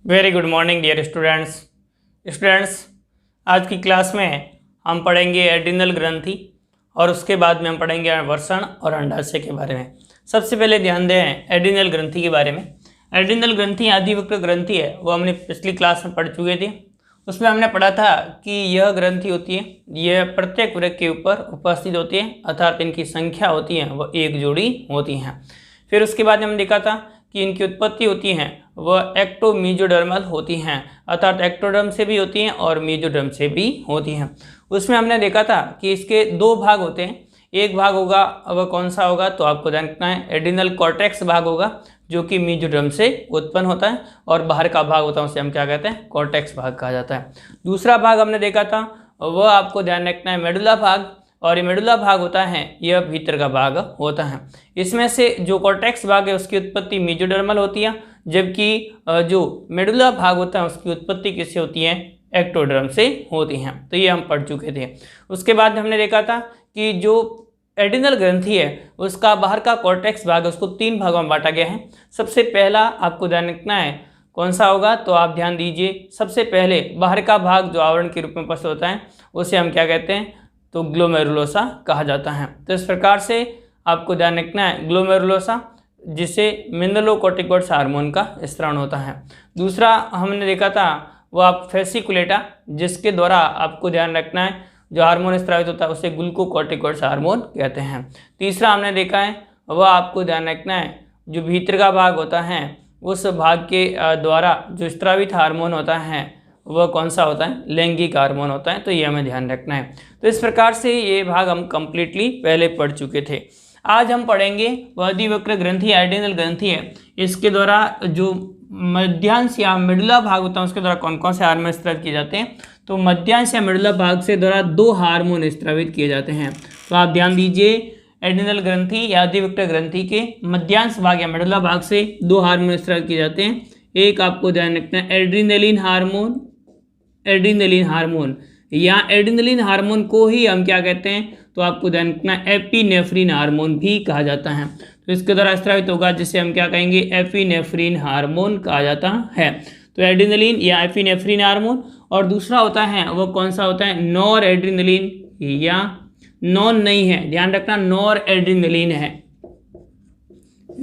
Very good morning dear students. आज की class में हम पढ़ेंगे एड्रिनल ग्रंथि और उसके बाद में हम पढ़ेंगे वृषण और अंडाशय के बारे में। सबसे पहले ध्यान दें एड्रिनल ग्रंथि के बारे में। एड्रिनल ग्रंथि आदिवक्र ग्रंथि है, वो हमने पिछली क्लास में पढ़ चुके थे। उसमें हमने पढ़ा था कि यह ग्रंथि होती है, यह प्रत्येक वृक्क के ऊपर उपस्थित होती है, अर्थात इनकी संख्या होती है वह एक जोड़ी होती हैं। फिर उसके बाद हमने देखा था कि इनकी उत्पत्ति होती हैं वह एक्टोमीजोडर्मल होती हैं, अर्थात एक्टोडर्म से भी होती हैं और मीजोडर्म से भी होती हैं। उसमें हमने देखा था कि इसके दो भाग होते हैं। एक भाग होगा, वह कौन सा होगा तो आपको ध्यान रखना है, एड्रिनल कॉर्टेक्स भाग होगा जो कि मीजोडर्म से उत्पन्न होता है, और बाहर का भाग होता है उसे हम क्या कहते हैं, कॉर्टेक्स भाग कहा जाता है। दूसरा भाग हमने देखा था वह आपको ध्यान रखना है मेडुला भाग, और ये मेडुला भाग होता है यह भीतर का भाग होता है। इसमें से जो कॉर्टेक्स भाग है उसकी उत्पत्ति मीजोडर्मल होती है, जबकि जो मेडुला भाग होता है उसकी उत्पत्ति किससे होती है, एक्टोडर्म से होती हैं। तो ये हम पढ़ चुके थे। उसके बाद हमने देखा था कि जो एड्रिनल ग्रंथि है उसका बाहर का कॉर्टेक्स भाग है उसको तीन भागों में बांटा गया है। सबसे पहला आपको ध्यान रखना है कौन सा होगा, तो आप ध्यान दीजिए, सबसे पहले बाहर का भाग जो आवरण के रूप में उपस्थित होता है उसे हम क्या कहते हैं, तो ग्लोमेरुलोसा कहा जाता है। तो इस प्रकार से आपको ध्यान रखना है ग्लोमेरुलोसा, जिसे मिनरलोकॉर्टिकॉइड्स हार्मोन का स्त्राव होता है। दूसरा हमने देखा था वो आप फेसिकुलेटा, जिसके द्वारा आपको ध्यान रखना है जो हार्मोन स्त्रावित होता है उसे ग्लूकोकॉर्टिकॉइड्स हार्मोन कहते हैं। तीसरा हमने देखा है वह आपको ध्यान रखना है जो भीतर का भाग होता है उस भाग के द्वारा जो स्त्रावित हार्मोन होता है वह कौन सा होता है, लैंगिक हार्मोन होता है। तो ये हमें ध्यान रखना है। तो इस प्रकार से ये भाग हम कंप्लीटली पहले पढ़ चुके थे। आज हम पढ़ेंगे आदिवक्र ग्रंथि एड्रिनल ग्रंथि है, इसके द्वारा जो मध्यांश या मेडुला भाग होता है उसके द्वारा कौन कौन से हार्मोन स्रावित किए जाते हैं। तो मध्यांश या मेडुला भाग से द्वारा दो हार्मोन स्रावित किए जाते हैं। तो आप ध्यान दीजिए एड्रिनल ग्रंथि या आदिवक्र ग्रंथि के मध्यांश भाग या मेडुला भाग से दो हार्मोन स्रावित किए जाते हैं। एक आपको ध्यान रखना है एड्रिनलिन हार्मोन, एड्रिनलिन हार्मोन या एड्रिनलिन हार्मोन को ही हम क्या कहते हैं, तो आपको ध्यान रखना एपिनेफ्रिन हार्मोन भी कहा जाता है। तो इसके द्वारा स्रावित होगा जिसे हम क्या कहेंगे, एपिनेफ्रिन हार्मोन कहा जाता है। तो एड्रिनलिन या एपिनेफ्रिन हार्मोन, और दूसरा होता है वो कौन सा होता है, नॉर एड्रिनलिन, या नॉन नहीं है, ध्यान रखना नॉर एड्रिनलिन है,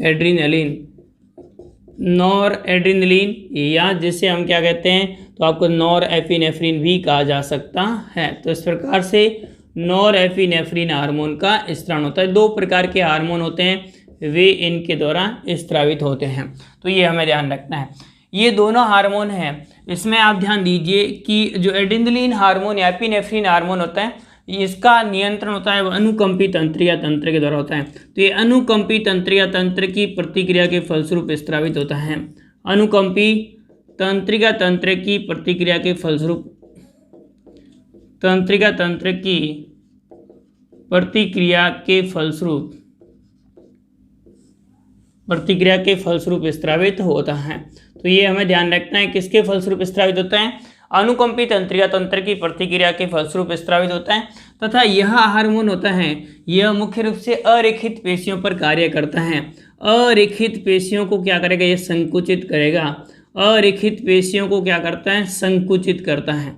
एड्रिनलिन, नॉर एड्रिनलिन, या जिसे हम क्या कहते हैं, तो आपको नॉर एपिनेफ्रिन भी कहा जा सकता है। तो इस प्रकार से नॉर एपिनेफ्रिन हार्मोन का स्त्राव होता है। दो प्रकार के हार्मोन होते हैं, वे इनके द्वारा स्त्रावित होते हैं। तो ये हमें ध्यान रखना है, ये दोनों हार्मोन हैं। इसमें आप ध्यान दीजिए कि जो एड्रिनलिन हार्मोन या एपिनेफ्रिन हार्मोन होता है इसका नियंत्रण होता है वो अनुकंपी तंत्रिका तंत्र के द्वारा होता है। तो ये अनुकंपी तंत्रिका तंत्र की प्रतिक्रिया के फलस्वरूप स्त्रावित होता है। अनुकंपी तंत्रिका तंत्र की प्रतिक्रिया के फलस्वरूप, तंत्रिका तंत्र की प्रतिक्रिया के फलस्वरूप स्त्रावित होता है। तो ये हमें ध्यान रखना है किसके फलस्वरूप स्त्रावित होता है, अनुकंपी तंत्रिका तंत्र की प्रतिक्रिया के फलस्वरूप स्त्रावित होता है। तथा यह हार्मोन होता है यह मुख्य रूप से अरेखित पेशियों पर कार्य करता है। अरेखित पेशियों को क्या करेगा, यह संकुचित करेगा। अरेखित पेशियों को क्या करता है, संकुचित करता है।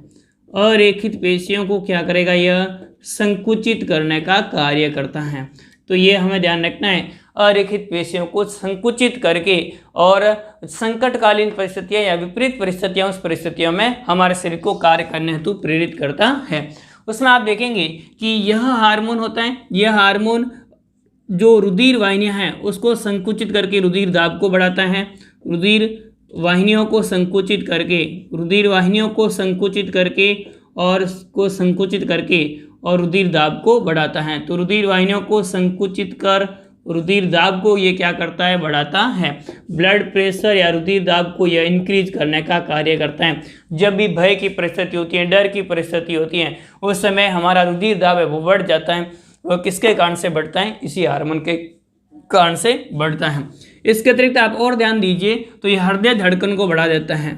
अरेखित पेशियों को क्या करेगा, यह संकुचित करने का कार्य करता है। तो ये हमें ध्यान रखना है, अरेखित पेशियों को संकुचित करके और संकटकालीन परिस्थितियां या विपरीत परिस्थितियां, उस परिस्थितियों में हमारे शरीर को कार्य करने हेतु प्रेरित करता है। उसमें आप देखेंगे कि यह हार्मोन होता है, यह हार्मोन जो रुधिर वाहिनियां हैं उसको संकुचित करके रुधिर दाब को बढ़ाता है। रुधिर वाहिनियों को संकुचित करके और रुधिर दाब को बढ़ाता है। तो रुधिर वाहिनियों को संकुचित कर रुधिर दाब को ये क्या करता है, बढ़ाता है। ब्लड प्रेशर या रुधिर दाब को यह इंक्रीज करने का कार्य करता है। जब भी भय की परिस्थिति होती है, डर की परिस्थिति होती है, उस समय हमारा रुधिर दाब है वो बढ़ जाता है। वह किसके कारण से बढ़ता है, इसी हार्मोन के कारण से बढ़ता है। इसके अतिरिक्त आप और ध्यान दीजिए तो ये हृदय धड़कन को बढ़ा देता है।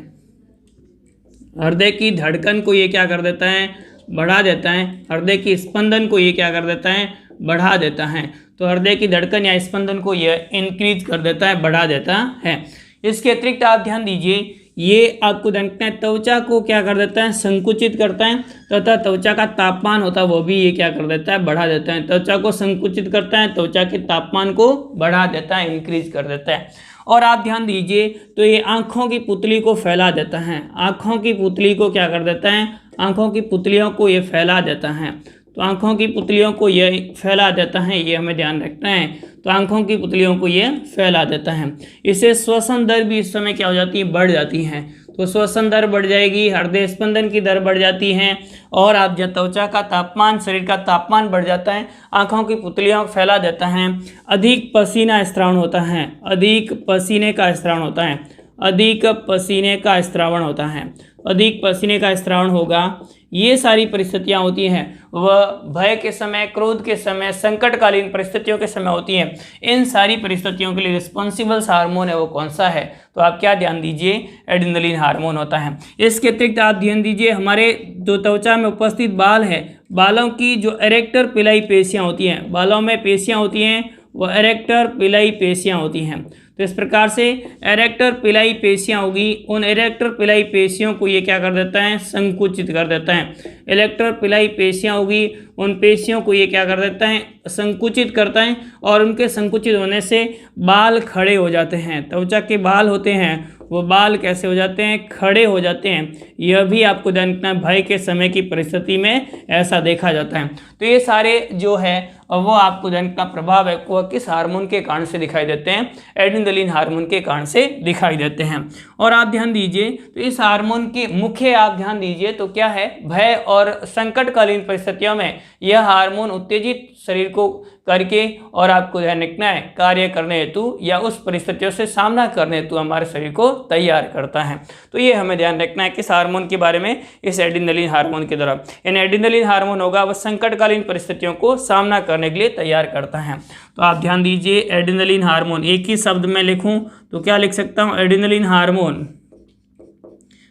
हृदय की धड़कन को ये क्या कर देता है, बढ़ा देता है। हृदय की स्पंदन को ये क्या कर देता है, बढ़ा देता है। तो हृदय की धड़कन या स्पंदन को यह इंक्रीज कर देता है, बढ़ा देता है। इसके अतिरिक्त आप ध्यान दीजिए ये आपको ध्यान रखना है त्वचा को क्या कर देता है, संकुचित करता है, तथा त्वचा का तापमान होता है वो भी ये क्या कर देता है, बढ़ा देता है। त्वचा को संकुचित करता है, त्वचा के तापमान को बढ़ा देता है, इंक्रीज कर देता है। और आप ध्यान दीजिए तो ये आँखों की पुतली को फैला देता है, आँखों की पुतली को क्या कर देता है, आँखों की पुतलियों को ये फैला देता है। तो आँखों की पुतलियों को ये फैला देता है, ये हमें ध्यान रखना है। तो आँखों की पुतलियों को ये फैला देता है। इससे श्वसन दर भी इस समय क्या हो जाती है, बढ़ जाती है। तो श्वसन दर बढ़ जाएगी, हृदय स्पंदन की दर बढ़ जाती है, और आप जब त्वचा का तापमान, शरीर का तापमान बढ़ जाता है, आँखों की पुतलियों को फैला देता है। अधिक पसीना स्त्रावन होता है, अधिक पसीने का स्त्रावन होता है, अधिक पसीने का स्त्रावन होता है, अधिक पसीने का स्त्रावन होगा। ये सारी परिस्थितियाँ होती हैं वह भय के समय, क्रोध के समय, संकटकालीन परिस्थितियों के समय होती हैं। इन सारी परिस्थितियों के लिए रिस्पॉन्सिबल हार्मोन है वो कौन सा है, तो आप क्या ध्यान दीजिए, एड्रेनलिन हार्मोन होता है। इसके अतिरिक्त आप ध्यान दीजिए हमारे जो त्वचा में उपस्थित बाल है, बालों की जो एरेक्टर पिलाई पेशियाँ होती हैं, बालों में पेशियाँ होती हैं वो एरेक्टर पिलाई पेशियाँ होती हैं। तो इस प्रकार से एरेक्टर पिलाई पेशियाँ होगी, उन एरेक्टर पिलाई पेशियों को ये क्या कर देता है, संकुचित कर देता है। एरेक्टर पिलाई पेशियाँ होगी, उन पेशियों को ये क्या कर देता है, संकुचित करता है, और उनके संकुचित होने से बाल खड़े हो जाते हैं। त्वचा के बाल होते हैं वो बाल कैसे हो जाते हैं, खड़े हो जाते हैं। यह भी आपको ध्यान रखना है, भय के समय की परिस्थिति में ऐसा देखा जाता है। तो ये सारे जो है वो आपको ध्यान रखना प्रभाव है वो किस हार्मोन के कारण से दिखाई देते हैं, एड्रेनलिन हार्मोन के कारण से दिखाई देते हैं। और आप ध्यान दीजिए तो इस हार्मोन के मुख्य आप ध्यान दीजिए तो क्या है, भय और संकटकालीन परिस्थितियों में यह हार्मोन उत्तेजित शरीर को करके और आपको ध्यान रखना है कार्य करने हेतु या उस परिस्थितियों से सामना करने हेतु हमारे शरीर को तैयार करता है। तो ये हमें ध्यान रखना है किस हार्मोन के बारे में, इस एड्रेनलिन हार्मोन के द्वारा। इन एड्रेनलिन हार्मोन होगा वह संकटकालीन परिस्थितियों को सामना करने के लिए तैयार करता है। तो आप ध्यान दीजिए एड्रेनलिन हार्मोन, एक ही शब्द में लिखूं तो क्या लिख सकता हूं, एड्रेनलिन हार्मोन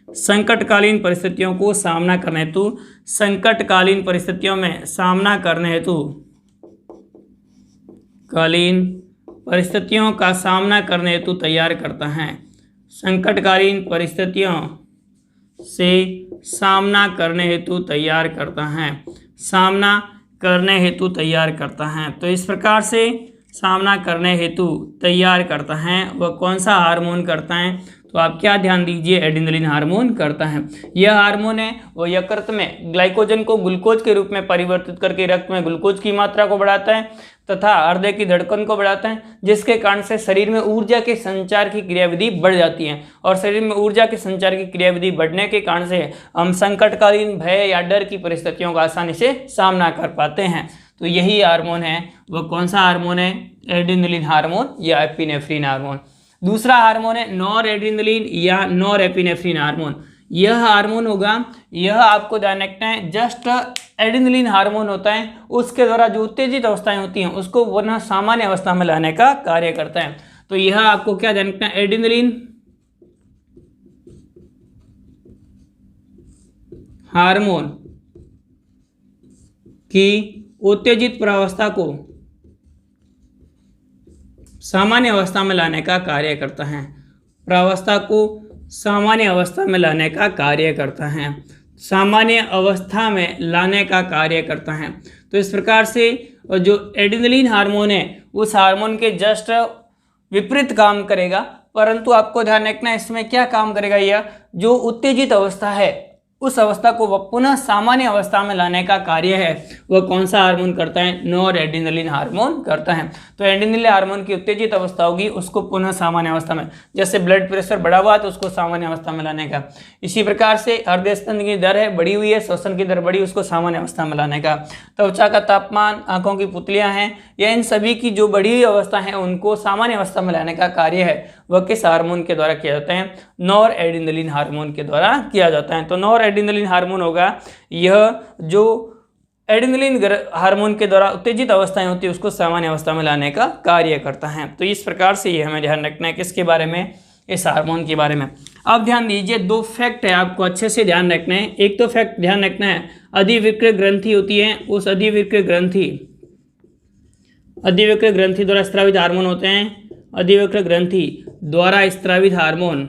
संकटकालीन परिस्थितियों को सामना करने हेतु, संकटकालीन परिस्थितियों में सामना करने हेतु, कालीन परिस्थितियों का सामना करने हेतु तैयार करता है। संकटकालीन परिस्थितियों से सामना करने हेतु तैयार करता है, सामना करने हेतु तैयार करता है। तो इस प्रकार से सामना करने हेतु तैयार करता है वह कौन सा हार्मोन करता है, तो आप क्या ध्यान दीजिए, एड्रेनलिन हार्मोन करता है। यह हार्मोन है वो यकृत में ग्लाइकोजन को ग्लूकोज के रूप में परिवर्तित करके रक्त में ग्लूकोज की मात्रा को बढ़ाता है तथा हृदय की धड़कन को बढ़ाता है, जिसके कारण से शरीर में ऊर्जा के संचार की क्रियाविधि बढ़ जाती है। और शरीर में ऊर्जा के संचार की क्रियाविधि बढ़ने के कारण से हम संकटकालीन भय या डर की परिस्थितियों का आसानी से सामना कर पाते हैं। तो यही हार्मोन है वो कौन सा हार्मोन है, एड्रेनलिन हार्मोन या एपिनेफ्रिन हार्मोन। दूसरा हार्मोन है नॉर एड्रेनलिन या नॉर एपिनेफ्रिन हार्मोन। यह हार्मोन होगा, यह आपको ध्यान रखना है जस्ट एड्रेनलिन हार्मोन होता है, उसके द्वारा जो उत्तेजित अवस्थाएं होती हैं उसको पुनः सामान्य अवस्था में लाने का कार्य करता है। तो यह आपको क्या ध्यान रखना है, एड्रेनलिन हार्मोन की उत्तेजित प्रावस्था को सामान्य अवस्था में लाने का कार्य करता है, प्रावस्था को सामान्य अवस्था में लाने का कार्य करता है, सामान्य अवस्था में लाने का कार्य करता है। तो इस प्रकार से जो एड्रेनलिन हार्मोन है उस हार्मोन के जस्ट विपरीत काम करेगा, परंतु आपको ध्यान रखना है इसमें क्या काम करेगा, यह जो उत्तेजित अवस्था है उस अवस्था को वह पुनः सामान्य अवस्था में लाने का कार्य है वह कौन सा हार्मोन करता है, नॉर एड्रेनलिन हार्मोन करता है। तो एड्रेनलिन हार्मोन की उत्तेजित अवस्था होगी उसको पुनः सामान्य अवस्था में, जैसे ब्लड प्रेशर बढ़ा हुआ तो उसको सामान्य अवस्था में लाने का, इसी प्रकार से हृदय स्पंदन की दर है बढ़ी हुई है, श्वसन की दर बढ़ी, उसको सामान्य अवस्था में लाने का। त्वचा का तापमान, आंखों की पुतलियां हैं, या इन सभी की जो बढ़ी हुई अवस्था है उनको सामान्य अवस्था में लाने का कार्य है वह किस हार्मोन के द्वारा किया जाता है, नॉर एड्रेनलिन हार्मोन के द्वारा किया जाता है। तो नॉर एड्रेनलिन हार्मोन होगा यह जो एड्रेनलिन हार्मोन के द्वारा उत्तेजित अवस्थाएं होती है उसको सामान्य अवस्था में लाने का कार्य करता है। तो इस प्रकार से ये हमें ध्यान रखना है किसके बारे में, इस हार्मोन के बारे में। अब ध्यान दीजिए दो फैक्ट है आपको अच्छे से ध्यान रखना है। एक तो फैक्ट ध्यान रखना है अधिवृक्क ग्रंथि होती है, उस अधिवृक्क ग्रंथि द्वारा स्रावित हार्मोन होते हैं, अधिवृक्क ग्रंथि द्वारा स्रावित हार्मोन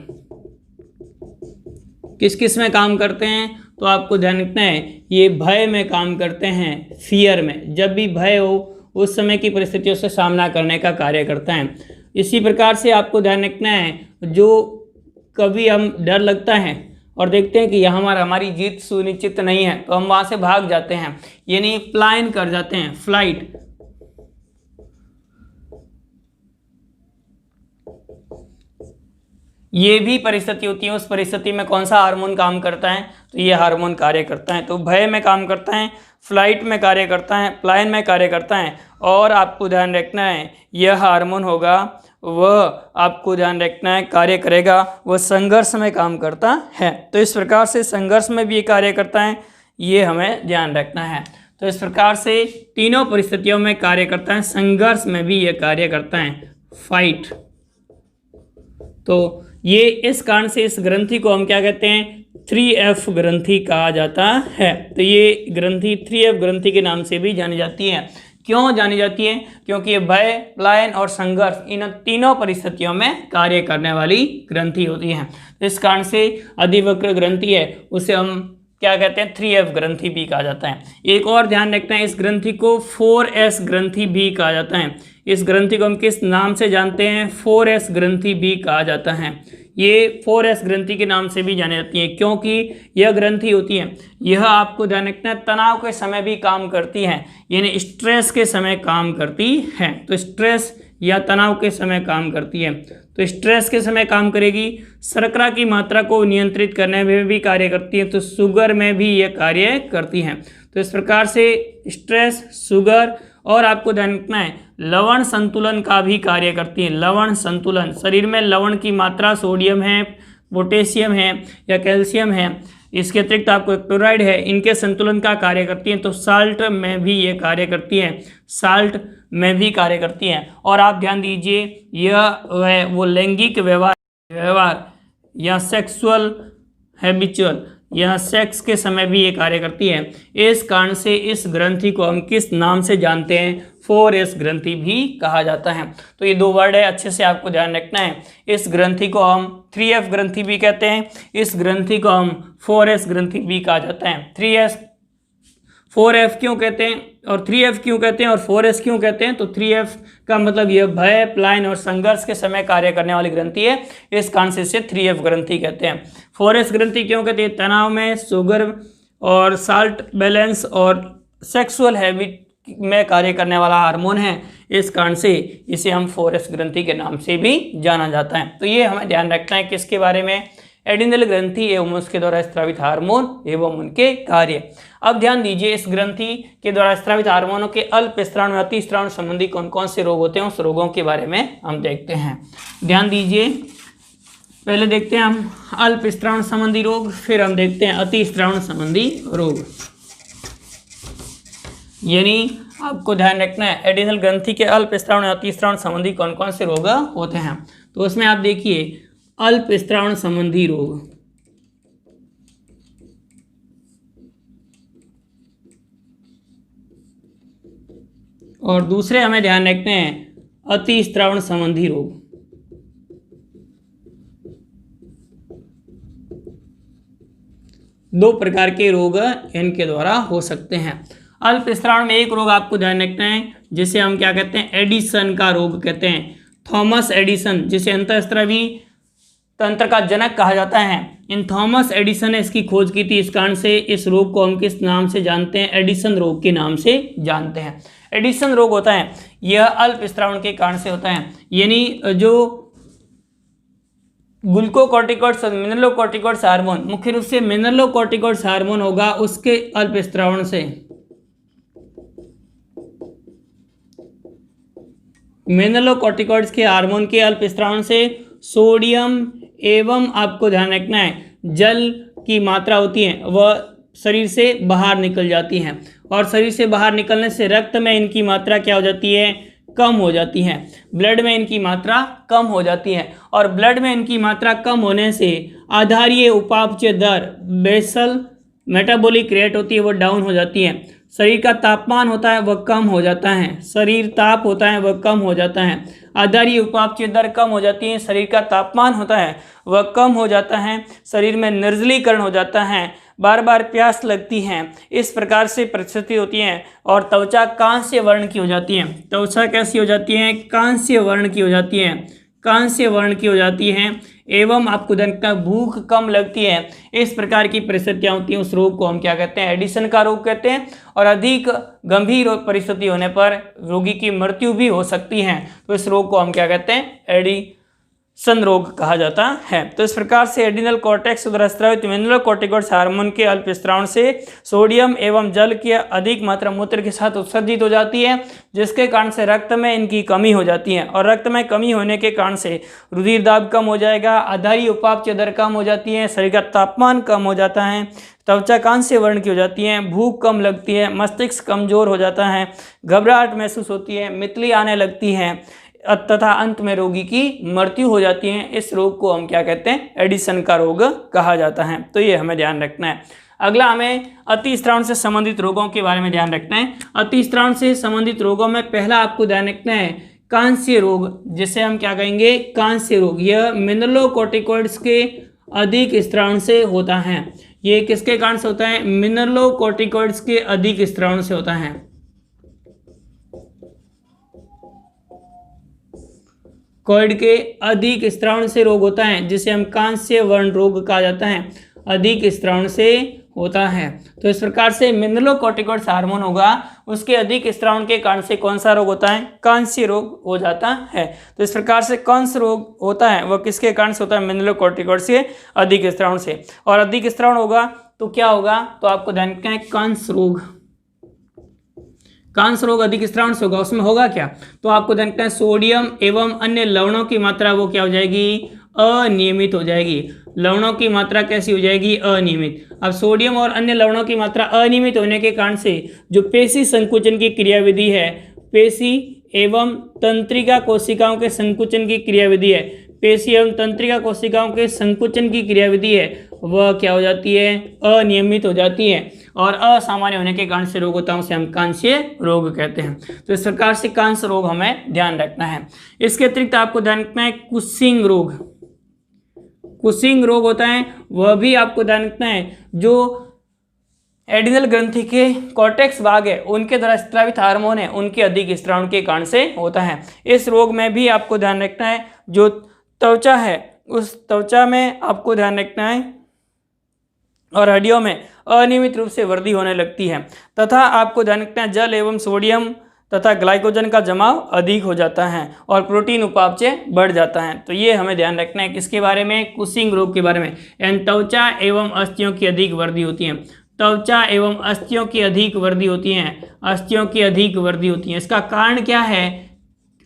किस किस में काम करते हैं, तो आपको ध्यान रखना है ये भय में काम करते हैं, फियर में। जब भी भय हो उस समय की परिस्थितियों से सामना करने का कार्य करता है। इसी प्रकार से आपको ध्यान रखना है जो कभी हम डर लगता है और देखते हैं कि यहाँ हमारी जीत सुनिश्चित नहीं है तो हम वहाँ से भाग जाते हैं, यानी प्लायन कर जाते हैं, फ्लाइट। ये भी परिस्थिति होती है, उस परिस्थिति में कौन सा हार्मोन काम करता है, तो ये हार्मोन कार्य करता है। तो भय में काम करता है, फ्लाइट में कार्य करता है, प्लायन में कार्य करता है। और आपको ध्यान रखना है यह हार्मोन होगा वह आपको ध्यान रखना है कार्य करेगा वह संघर्ष में काम करता है। तो इस प्रकार से संघर्ष में भी ये कार्य करता है, ये हमें ध्यान रखना है। तो इस प्रकार से तीनों परिस्थितियों में कार्य करता है, संघर्ष में भी ये कार्य करता है, फाइट। तो ये इस कारण से इस ग्रंथि को हम क्या कहते हैं, 3F ग्रंथि कहा जाता है। तो ये ग्रंथि 3F ग्रंथि के नाम से भी जानी जाती है। क्यों जानी जाती है, क्योंकि ये भय, प्लायन और संघर्ष इन तीनों परिस्थितियों में कार्य करने वाली ग्रंथि होती है। इस कारण से अधिवक्र ग्रंथि है उसे हम क्या कहते हैं, 3F ग्रंथि भी कहा जाता है। एक और ध्यान रखना है, इस ग्रंथि को 4S ग्रंथि भी कहा जाता है। इस ग्रंथि को हम किस नाम से जानते हैं, 4S ग्रंथि भी कहा जाता है। ये 4S ग्रंथि के नाम से भी जानी जाती है क्योंकि यह ग्रंथि होती है, यह आपको ध्यान रखना है तनाव के समय भी काम करती है, यानी स्ट्रेस के समय काम करती है। तो स्ट्रेस या तनाव के समय काम करती है, तो स्ट्रेस के समय काम करेगी। शर्करा की मात्रा को नियंत्रित करने में भी कार्य करती है, तो शुगर में भी यह कार्य करती है। तो इस प्रकार से स्ट्रेस, शुगर और आपको ध्यान रखना है लवण संतुलन का भी कार्य करती है। लवण संतुलन, शरीर में लवण की मात्रा सोडियम है, पोटेशियम है या कैल्शियम है, इसके अतिरिक्त आपको क्लोराइड है, इनके संतुलन का कार्य करती है। तो साल्ट में भी ये कार्य करती है, साल्ट में भी कार्य करती है। और आप ध्यान दीजिए यह वो लैंगिक व्यवहार या सेक्सुअल हैबिचुअल या सेक्स के समय भी ये कार्य करती है। इस कारण से इस ग्रंथि को हम किस नाम से जानते हैं, 4S ग्रंथि भी कहा जाता है। तो ये दो वर्ड है, अच्छे से आपको ध्यान रखना है। इस ग्रंथि को हम 3F ग्रंथि भी कहते हैं, इस ग्रंथि को हम 4S ग्रंथि भी कहा जाता है। 3S 4F क्यों कहते हैं और 3F क्यों कहते हैं और 4S क्यों कहते हैं, तो 3F का मतलब यह भय, प्लायन और संघर्ष के समय कार्य करने वाली ग्रंथि है, इस कारण से इसे 3F ग्रंथि कहते हैं। 4S ग्रंथि क्यों कहते हैं, तनाव में, शुगर और साल्ट बैलेंस और सेक्सुअल हैबिट में कार्य करने वाला हार्मोन है, इस कारण से इसे हम 4S ग्रंथि के नाम से भी जाना जाता है। तो ये हमें ध्यान रखना है किसके बारे में, एडिनल ग्रंथि एवं उसके द्वारा स्रावित हार्मोन एवं उनके कार्य। अब ध्यान दीजिए इस ग्रंथि के द्वारा स्रावित हार्मोनों के अल्प स्राव और अति स्राव संबंधी कौन कौन से रोग होते हैं, उस रोगों के बारे में हम देखते हैं। ध्यान दीजिए, पहले देखते हैं हम अल्प स्राव संबंधी रोग, फिर हम देखते हैं अति स्राव संबंधी रोग। यानी आपको ध्यान रखना है एडिनल ग्रंथि के अल्प स्राव और अति स्राव संबंधी कौन कौन से रोग होते हैं। तो उसमें आप देखिए अल्प स्राव संबंधी रोग, और दूसरे हमें ध्यान रखते हैं अति स्राव संबंधी रोग। दो प्रकार के रोग इनके द्वारा हो सकते हैं। अल्प स्राव में एक रोग आपको ध्यान रखना है जिसे हम क्या कहते हैं, एडिसन का रोग कहते हैं। थॉमस एडिसन, जिसे अंतःस्रावी तंत्र का जनक कहा जाता है, इन थॉमस एडिसन ने इसकी खोज की थी। इस कारण से इस रोग को हम किस नाम से जानते हैं, एडिसन रोग के नाम से जानते हैं। एडिसन रोग होता है यह अल्प स्राव के कारण से होता है, यानी जो ग्लूकोकॉर्टिकॉइड्स और मिनरलोकॉर्टिकॉइड्स हार्मोन, मुख्य रूप से मिनरलोकॉर्टिकॉइड्स हार्मोन होगा उसके अल्प स्राव से, मिनरलोकॉर्टिकॉइड्स के हार्मोन के अल्प स्राव से सोडियम एवं आपको ध्यान रखना है जल की मात्रा होती है वह शरीर से बाहर निकल जाती हैं, और शरीर से बाहर निकलने से रक्त में इनकी मात्रा क्या हो जाती है, कम हो जाती है। ब्लड में इनकी मात्रा कम हो जाती है, और ब्लड में इनकी मात्रा कम होने से आधारीय उपापचय दर, बेसल मेटाबॉलिक रेट होती है वो डाउन हो जाती है। शरीर का तापमान होता है वह कम हो जाता है, शरीर ताप होता है वह कम हो जाता है, आधारीय उपापचय दर कम हो जाती है, शरीर का तापमान होता है वह कम हो जाता है, शरीर में निर्जलीकरण हो जाता है, बार बार प्यास लगती है, इस प्रकार से परिस्थिति होती है। और त्वचा कांस्य वर्ण की हो जाती है। त्वचा कैसी हो जाती है? कांस्य वर्ण की हो जाती है, कांस्य वर्ण की हो जाती है। एवं आपको भूख कम लगती है। इस प्रकार की परिस्थितियाँ होती हैं, उस रोग को हम क्या कहते हैं? एडिसन का रोग कहते हैं। और अधिक गंभीर परिस्थिति होने पर रोगी की मृत्यु भी हो सकती है, तो इस रोग को हम क्या कहते हैं? एडिसन रोग कहा जाता है। तो इस प्रकार से एडिनल कॉर्टेक्स द्वारा स्रावित मिनरलोकॉर्टिकॉइड्स हार्मोन के अल्प स्रावण से सोडियम एवं जल की अधिक मात्रा मूत्र के साथ उत्सर्जित हो जाती है, जिसके कारण से रक्त में इनकी कमी हो जाती है। और रक्त में कमी होने के कारण से रुधिर दाब कम हो जाएगा, आधारीय उपापचय दर कम हो जाती है, शरीर का तापमान कम हो जाता है, त्वचा कांस्य वर्ण की हो जाती है, भूख कम लगती है, मस्तिष्क कमजोर हो जाता है, घबराहट महसूस होती है, मितली आने लगती है तथा अंत में रोगी की मृत्यु हो जाती है। इस रोग को हम क्या कहते हैं? एडिसन का रोग कहा जाता है। तो ये हमें ध्यान रखना है। अगला हमें अतिस्रावन से संबंधित रोगों के बारे में ध्यान रखना है। अतिस्रावन से संबंधित रोगों में पहला आपको ध्यान रखना है कांस्य रोग, जिसे हम क्या कहेंगे? कांस्य रोग। यह मिनरलोकॉर्टिकॉइड्स के अधिक स्रावन से होता है। ये किसके कारण से होता है? मिनरलोकॉर्टिकॉइड्स के अधिक स्रावन से होता है। कॉइड के अधिक स्रावन से रोग होता है, जिसे हम कांस्य वर्ण रोग कहा जाता है। अधिक स्रावन से होता है। तो इस प्रकार से मिनरलोकॉर्टिकॉइड्स हार्मोन होगा, उसके अधिक स्रावन के कारण से कौन सा रोग होता है? कांस्य रोग हो जाता है। तो इस प्रकार से कांस्य रोग होता है, वह किसके कारण से होता है? मिनरलोकॉर्टिकॉइड्स के अधिक स्रावन से। और अधिक स्रावन होगा तो क्या होगा? तो आपको ध्यान रखना है कांस्य रोग। कांस्य रोग अधिक स्रावन से होगा, उसमें होगा क्या? तो आपको ध्यान रखना है सोडियम एवं अन्य लवणों की मात्रा वो क्या हो जाएगी? अनियमित हो जाएगी। लवणों की मात्रा कैसी हो जाएगी? अनियमित। अब सोडियम और अन्य लवणों की मात्रा अनियमित होने के कारण से जो पेशी संकुचन की क्रियाविधि है, पेशी एवं तंत्रिका कोशिकाओं के संकुचन की क्रियाविधि है, पेशी एवं तंत्रिका कोशिकाओं के संकुचन की क्रियाविधि है, वह क्या हो जाती है? अनियमित हो जाती है। और असामान्य होने के कारण से रोग होता है, उसे हम कांस्य रोग कहते हैं। तो इस प्रकार से कांस्य रोग हमें ध्यान रखना है। इसके अतिरिक्त आपको ध्यान रखना है कुशिंग रोग। कुशिंग रोग होता है, वह भी आपको ध्यान रखना है। जो एडिनल ग्रंथि के कॉर्टेक्स भाग है, उनके द्वारा स्रावित हार्मोन है, उनके अधिक स्रावन के कारण से होता है। इस रोग में भी आपको ध्यान रखना है, जो त्वचा है उस त्वचा में आपको ध्यान रखना है और हड्डियों में अनियमित रूप से वृद्धि होने लगती है, तथा आपको ध्यान रखना है जल एवं सोडियम तथा ग्लाइकोजन का जमाव अधिक हो जाता है और प्रोटीन उपापचय बढ़ जाता है। तो ये हमें ध्यान रखना है किसके बारे में? कुशिंग रोग के बारे में। यानी त्वचा एवं अस्थियों की अधिक वृद्धि होती है। त्वचा एवं अस्थियों की अधिक वृद्धि होती है। अस्थियों की अधिक वृद्धि होती है। इसका कारण क्या है?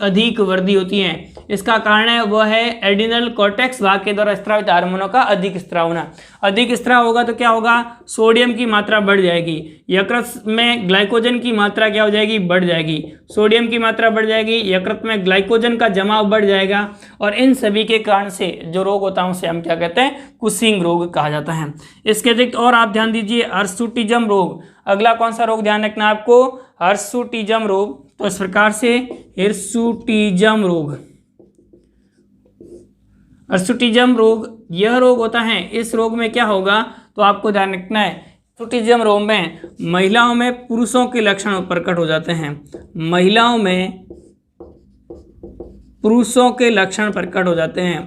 अधिक वृद्धि होती है, इसका कारण है वह है एडिनल कॉर्टेक्स भाग के द्वारा स्रावित हार्मोनों का अधिक स्राव होना। अधिक स्राव होगा तो क्या होगा? सोडियम की मात्रा बढ़ जाएगी, यकृत में ग्लाइकोजन की मात्रा क्या हो जाएगी? बढ़ जाएगी। सोडियम की मात्रा बढ़ जाएगी, यकृत में ग्लाइकोजन का जमाव बढ़ जाएगा, और इन सभी के कारण से जो रोग होता है उसे हम क्या कहते हैं? कुशिंग रोग कहा जाता है। इसके अतिरिक्त और आप ध्यान दीजिए हिर्सुटिज्म रोग। अगला कौन सा रोग ध्यान रखना है आपको? हिर्सुटिज्म रोग। तो इस प्रकार से हिर्सुटिज्म रोग, हिर्सुटिज्म रोग यह रोग होता है। इस रोग में क्या होगा? तो आपको ध्यान रखना है हिर्सुटिज्म रोग में महिलाओं में पुरुषों के लक्षण प्रकट हो जाते हैं। महिलाओं में पुरुषों के लक्षण प्रकट हो जाते हैं।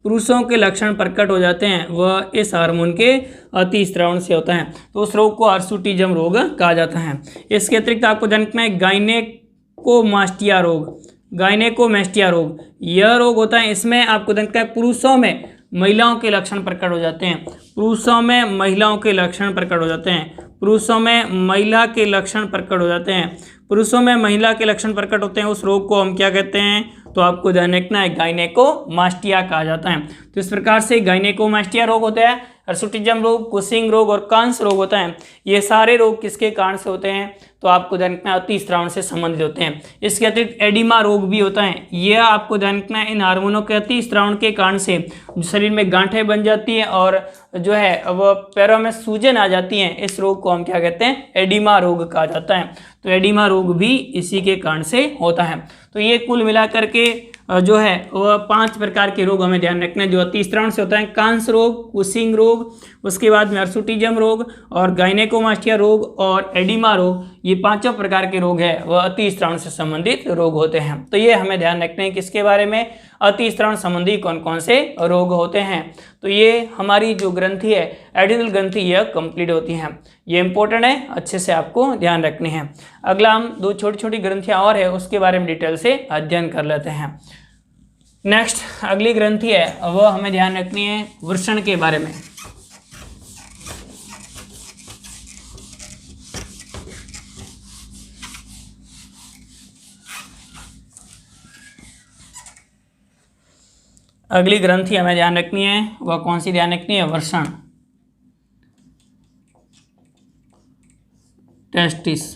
पुरुषों के लक्षण प्रकट हो जाते हैं, वह इस हार्मोन के अतिस्रावन से होता है। तो उस रोग को हिर्सुटिज्म रोग कहा जाता है। इसके अतिरिक्त आपको ध्यान रखना है गायनेकोमास्टिया रोग। गायनेकोमास्टिया रोग यह रोग होता है, इसमें आपको ध्यान रखना है पुरुषों में महिलाओं के लक्षण प्रकट हो जाते हैं। पुरुषों में महिलाओं के लक्षण प्रकट हो जाते हैं। पुरुषों में महिला के लक्षण प्रकट हो जाते हैं। पुरुषों में महिला के लक्षण प्रकट होते हैं, उस रोग को हम क्या कहते हैं? तो आपको ध्यान रखना है गायनेकोमास्टिया कहा जाता है। तो इस प्रकार से गायनेकोमास्टिया रोग होता है, हिर्सुटिज्म रोग, कुशिंग रोग और कांस रोग होता है। ये सारे रोग किसके कारण से होते हैं? तो आपको ध्यान रखना है अतिस्रावण से संबंधित होते हैं। इसके अतिरिक्त एडिमा रोग भी होता है। यह आपको ध्यान रखना है इन हार्मोनों के अतिस्रावण के कारण से शरीर में गांठें बन जाती हैं और जो है वो पैरों में सूजन आ जाती हैं। इस रोग को हम क्या कहते हैं? एडिमा रोग कहा जाता है। तो एडिमा रोग भी इसी के कारण से होता है। तो ये कुल मिलाकर के जो है वह 5 प्रकार के रोग हमें ध्यान रखना है जो अतिस्रावण से होता है। कांस रोग, कुशिंग रोग, उसके बाद में हिर्सुटिज्म रोग और गायनेकोमास्टिया रोग और एडिमा रोग, ये 5 प्रकार के रोग है वह अतिस्रावण से संबंधित रोग होते हैं। तो ये हमें ध्यान रखना है किसके बारे में? अतिस्रावण संबंधी कौन कौन से रोग होते हैं। तो ये हमारी जो ग्रंथि है एडिनल ग्रंथि यह कंप्लीट होती हैं। ये इंपॉर्टेंट है, अच्छे से आपको ध्यान रखनी है। अगला हम 2 छोटी छोटी ग्रंथियाँ और है उसके बारे में डिटेल से अध्ययन कर लेते हैं। नेक्स्ट अगली ग्रंथि है वह हमें ध्यान रखनी है वृषण के बारे में। अगली ग्रंथि हमें ध्यान रखनी है वह कौन सी ध्यान रखनी है? वृषण, टेस्टिस।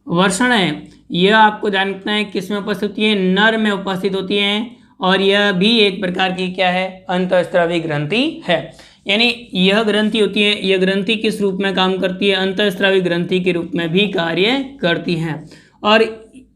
वृषण है यह आपको ध्यान रखना है किस में उपस्थित होती है? नर में उपस्थित होती है और यह भी एक प्रकार की क्या है? अंतःस्रावी ग्रंथि है। यानी यह ग्रंथि होती है, यह ग्रंथि किस रूप में काम करती है? अंतःस्रावी ग्रंथि के रूप में भी कार्य करती है। और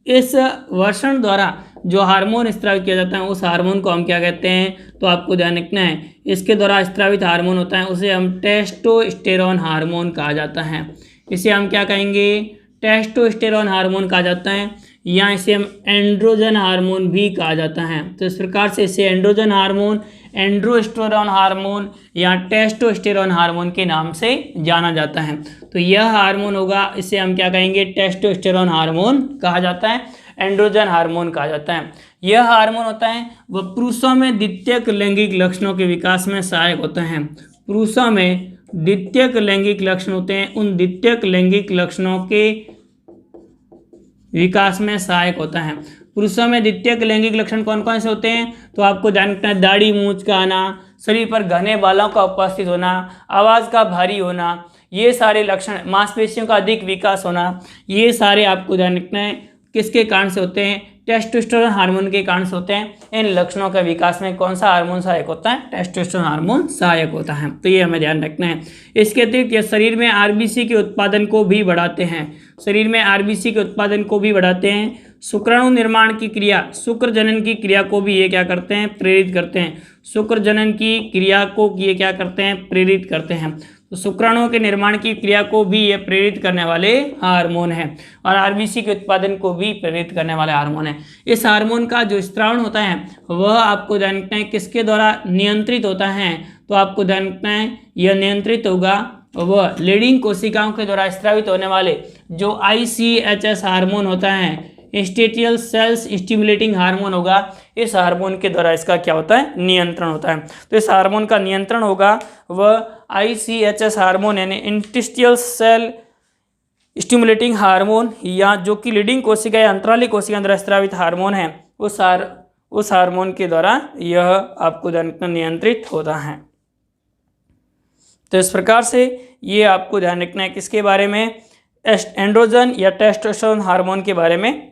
इस वृषण द्वारा जो हार्मोन स्रावित किया जाता है उस हार्मोन को हम क्या कहते हैं? तो आपको ध्यान रखना है इसके द्वारा स्रावित हार्मोन होता है उसे हम टेस्टोस्टेरोन हार्मोन कहा जाता है। इसे हम क्या कहेंगे? टेस्टोस्टेरोन हार्मोन कहा जाता है, या इसे हम एंड्रोजन हार्मोन भी कहा जाता है। तो इस प्रकार से इसे एंड्रोजन हार्मोन, एंड्रोस्टेरोन हार्मोन या टेस्टोस्टेरोन हार्मोन के नाम से जाना जाता है। तो यह हार्मोन होगा, इसे हम क्या कहेंगे? टेस्टोस्टेरोन हार्मोन कहा जाता है, एंड्रोजन हार्मोन कहा जाता है। यह हार्मोन होता है वह पुरुषों में द्वितीयक लैंगिक लक्षणों के विकास में सहायक होता है। पुरुषों में द्वितीयक लैंगिक लक्षण होते हैं, उन द्वितीयक लैंगिक लक्षणों के विकास में सहायक होता है। पुरुषों में द्वितीयक लैंगिक लक्षण कौन कौन से होते हैं? तो आपको ध्यान रखना है दाढ़ी मूंछ का आना, शरीर पर घने बालों का उपस्थित होना, आवाज़ का भारी होना, ये सारे लक्षण, मांसपेशियों का अधिक विकास होना, ये सारे आपको ध्यान रखना है किसके कारण से होते हैं? टेस्टोस्टेरोन हार्मोन के कारण से होते हैं। इन लक्षणों के विकास में कौन सा हार्मोन सहायक होता है? टेस्टोस्टेरोन हार्मोन सहायक होता है। तो ये हमें ध्यान रखना है। इसके अतिरिक्त ये शरीर में आरबीसी के उत्पादन को भी बढ़ाते हैं, शरीर में आरबीसी के उत्पादन को भी बढ़ाते हैं। शुक्राणु निर्माण की क्रिया, शुक्र जनन की क्रिया को भी ये क्या करते हैं? प्रेरित करते हैं। शुक्र जनन की क्रिया को ये क्या करते हैं? प्रेरित करते हैं। तो शुक्राणुओं के निर्माण की क्रिया को भी ये प्रेरित करने वाले हार्मोन हैं और आरबीसी के उत्पादन को भी प्रेरित करने वाले हार्मोन हैं। इस हार्मोन का जो स्त्रावण होता है वह आपको ध्यान रखना है किसके द्वारा नियंत्रित होता है? तो आपको ध्यान रखना है यह नियंत्रित होगा वह लीडिंग कोशिकाओं के द्वारा स्रावित होने वाले जो ICHS हार्मोन होता है, इंस्टिटियल सेल्स स्टिमुलेटिंग हार्मोन होगा। इस हार्मोन के द्वारा इसका क्या होता है? नियंत्रण होता है। तो इस हार्मोन का नियंत्रण होगा वह ICHS हार्मोन यानी इंस्टिटियल सेल स्टिमुलेटिंग हार्मोन, या जो कि लीडिंग कोशिका या अंतराली कोशिका द्वारा स्रावित हार्मोन है उस हार्मोन के द्वारा यह आपको नियंत्रित होता है। तो इस प्रकार से ये आपको ध्यान रखना है किसके बारे में? एंड्रोजन या टेस्टोस्टेरोन हार्मोन के बारे में।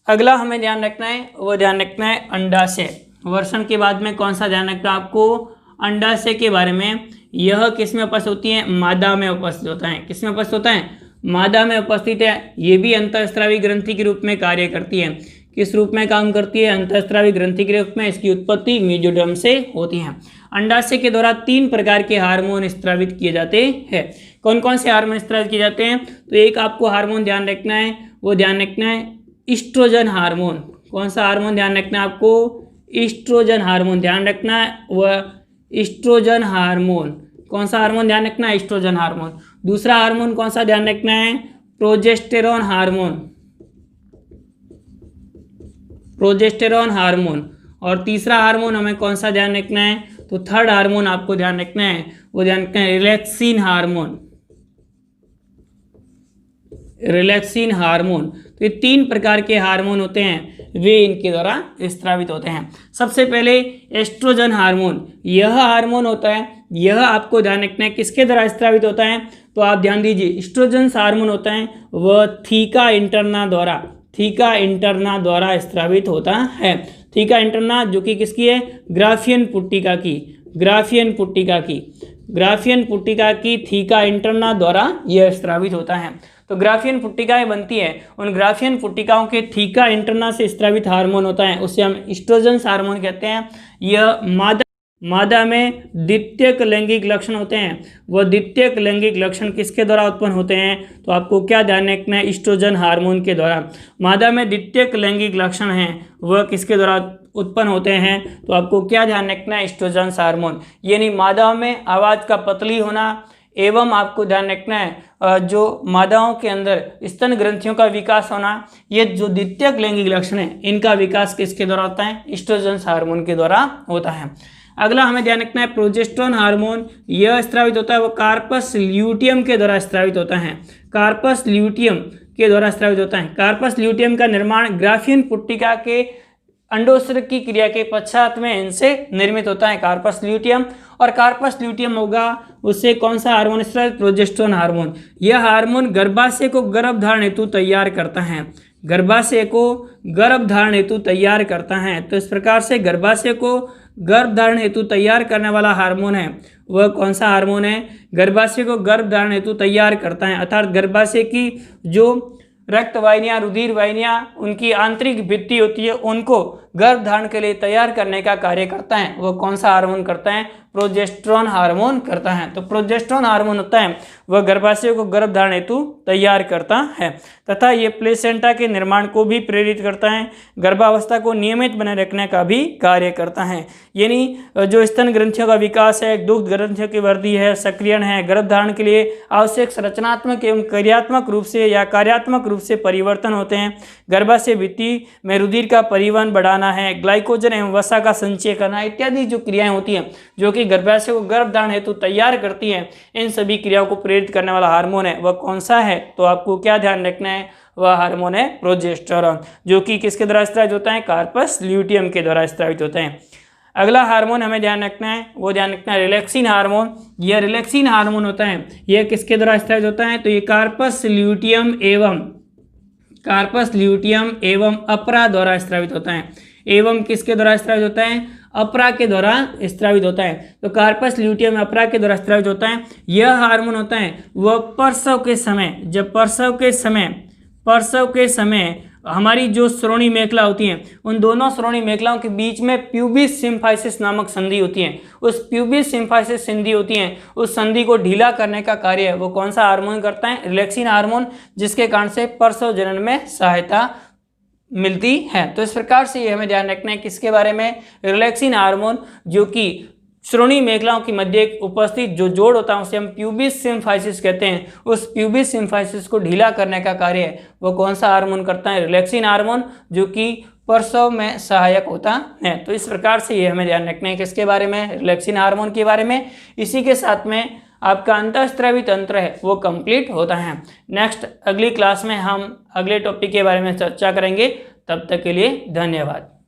अगला हमें ध्यान रखना है वो ध्यान रखना है अंडाशय। वृषण के बाद में कौन सा ध्यान रखना है आपको? अंडाशय के बारे में। यह किस में उपस्थित होती है? मादा में उपस्थित होता है। किस में उपस्थित होता है? मादा में उपस्थित है। ये भी अंतःस्रावी ग्रंथि के रूप में कार्य करती है। किस रूप में काम करती है? अंतःस्रावी ग्रंथि के रूप में। इसकी उत्पत्ति मेसोडर्म से होती है। अंडाशय के द्वारा 3 प्रकार के हार्मोन स्रावित किए जाते हैं। कौन कौन से हार्मोन स्रावित किए जाते हैं? तो एक आपको हार्मोन ध्यान रखना है, वो ध्यान रखना है ईस्ट्रोजन हार्मोन। कौन सा हार्मोन ध्यान रखना है आपको? ईस्ट्रोजन हार्मोन ध्यान रखना है, वह ईस्ट्रोजन हार्मोन। कौन सा हार्मोन ध्यान रखना है? Oestrogen hormone. दूसरा हार्मोन कौन सा ध्यान रखना है? Progesterone hormone, progesterone hormone. और तीसरा हार्मोन हमें कौन सा ध्यान रखना है? तो थर्ड हार्मोन आपको ध्यान रखना है, वो ध्यान रखना है रिलैक्सिन हार्मोन। Relaxin hormone. तो ये 3 प्रकार के हार्मोन होते हैं, वे इनके द्वारा स्रावित होते हैं। सबसे पहले एस्ट्रोजन हार्मोन, यह हार्मोन होता है, यह आपको ध्यान रखना है किसके द्वारा स्रावित होता है, तो आप ध्यान दीजिए एस्ट्रोजन हार्मोन होता है वह थीका इंटरना द्वारा स्रावित होता है। थीका इंटरना जो कि किसकी है, ग्राफियन पुट्टिका की थीका इंटरना द्वारा यह स्रावित होता है। तो ग्राफियन पुट्टिकाएं बनती है, उन ग्राफियन पुट्टिकाओं के थीका इंटरना से स्रावित हार्मोन होता है, उससे हम एस्ट्रोजन हार्मोन कहते हैं। यह मादा में द्वितीयक लैंगिक लक्षण होते हैं, वह द्वितीयक लैंगिक लक्षण किसके द्वारा उत्पन्न होते हैं, तो आपको क्या ध्यान रखना है, एस्ट्रोजन हार्मोन के द्वारा। मादा में द्वितीयक लैंगिक लक्षण हैं वह किसके द्वारा उत्पन्न होते हैं, तो आपको क्या ध्यान रखना है, एस्ट्रोजन हार्मोन। यानी मादाओं में आवाज़ का पतली होना एवं आपको ध्यान रखना है जो मादाओं के अंदर स्तन ग्रंथियों का विकास होना, ये जो द्वितीयक लैंगिक लक्षण है इनका विकास किसके द्वारा होता है, एस्ट्रोजन हार्मोन के द्वारा होता है। अगला हमें ध्यान रखना है प्रोजेस्टेरोन हार्मोन, यह स्रावित होता है वो कार्पस ल्यूटियम के द्वारा स्रावित होता है। कार्पस ल्यूटियम का निर्माण ग्राफियन पुट्टिका के अंडोत्सर्ग की क्रिया के पश्चात में इनसे निर्मित होता है कार्पस ल्यूटियम। और कार्पस ल्यूटियम होगा उससे कौन सा हार्मोन स्रावित, प्रोजेस्टेरोन हार्मोन। यह हार्मोन गर्भाशय को गर्भधारण हेतु तैयार करता है। तो इस प्रकार से गर्भाशय को गर्भधारण हेतु तैयार करने वाला हार्मोन है वह कौन सा हार्मोन है, गर्भाशय को गर्भधारण हेतु तैयार करता है, अर्थात गर्भाशय की जो रक्त वाहिनियाँ, रुधिर वाहिनियाँ, उनकी आंतरिक भित्ति होती है उनको गर्भधारण के लिए तैयार करने का कार्य करता है, वह कौन सा हार्मोन करता है, प्रोजेस्टेरोन हार्मोन करता है। तो प्रोजेस्टेरोन हार्मोन होता है वह गर्भाशय को गर्भधारण हेतु तैयार करता है तथा ये प्लेसेंटा के निर्माण को भी प्रेरित करता है, गर्भावस्था को नियमित बनाए रखने का भी कार्य करता है। यानी जो स्तन ग्रंथियों का विकास है, दुग्ध ग्रंथियों की वृद्धि है, सक्रियण है, गर्भधारण के लिए आवश्यक रचनात्मक एवं कार्यात्मक रूप से परिवर्तन होते हैं, गर्भाशय भित्ति में रुधिर का परिवहन बढ़ाना है, ग्लाइकोजन एवं वसा का संचय करना इत्यादि जो क्रियाएं होती हैं जो कि गर्भाशय को गर्भधारण हेतु तैयार करती हैं, इन सभी क्रियाओं को प्रेरित करने वाला हार्मोन है वह कौन सा है, तो आपको क्या ध्यान रखना है, वह हार्मोन है प्रोजेस्टेरोन, जो कि किसके द्वारा स्रावित होता है, कार्पस ल्यूटियम के द्वारा स्रावित होते हैं। अगला हार्मोन हमें ध्यान रखना है, वो ध्यान रखना है रिलैक्सिन हार्मोन। यह रिलैक्सिन हार्मोन होता है, यह किसके द्वारा स्रावित होता है, तो ये कार्पस ल्यूटियम एवं अपरा द्वारा स्रावित होता है। एवं किसके द्वारा स्रावित होता है, अपरा के द्वारा स्रावित होता है। तो कार्पस ल्यूटियम अपरा के द्वारा स्रावित होता है। यह हार्मोन होता है वह प्रसव के समय, जब प्रसव के समय हमारी जो श्रोणी मेखला होती हैं उन दोनों श्रोणी मेखलाओं के बीच में प्यूबिस सिम्फाइसिस नामक संधि होती है, उस प्यूबिस सिम्फाइसिस संधि होती है, उस संधि को ढीला करने का कार्य वो कौन सा हार्मोन करता है, रिलैक्सिन हार्मोन, जिसके कारण से प्रसव जनन में सहायता मिलती है। तो इस प्रकार से ये हमें ध्यान रखना है किसके बारे में, रिलैक्सिन हार्मोन, जो कि श्रोणी मेखलाओं की मध्य उपस्थित जो जोड़ होता है उसे हम प्यूबिस सिम्फाइसिस कहते हैं, उस प्यूबिस सिम्फाइसिस को ढीला करने का कार्य वो कौन सा हार्मोन करता है, रिलैक्सिन हार्मोन, जो कि प्रसव में सहायक होता है। तो इस प्रकार से ये हमें ध्यान रखना है किसके बारे में, रिलैक्सिन हार्मोन के बारे में। इसी के साथ में आपका अंतःस्रावी तंत्र है वो कंप्लीट होता है। नेक्स्ट अगली क्लास में हम अगले टॉपिक के बारे में चर्चा करेंगे, तब तक के लिए धन्यवाद।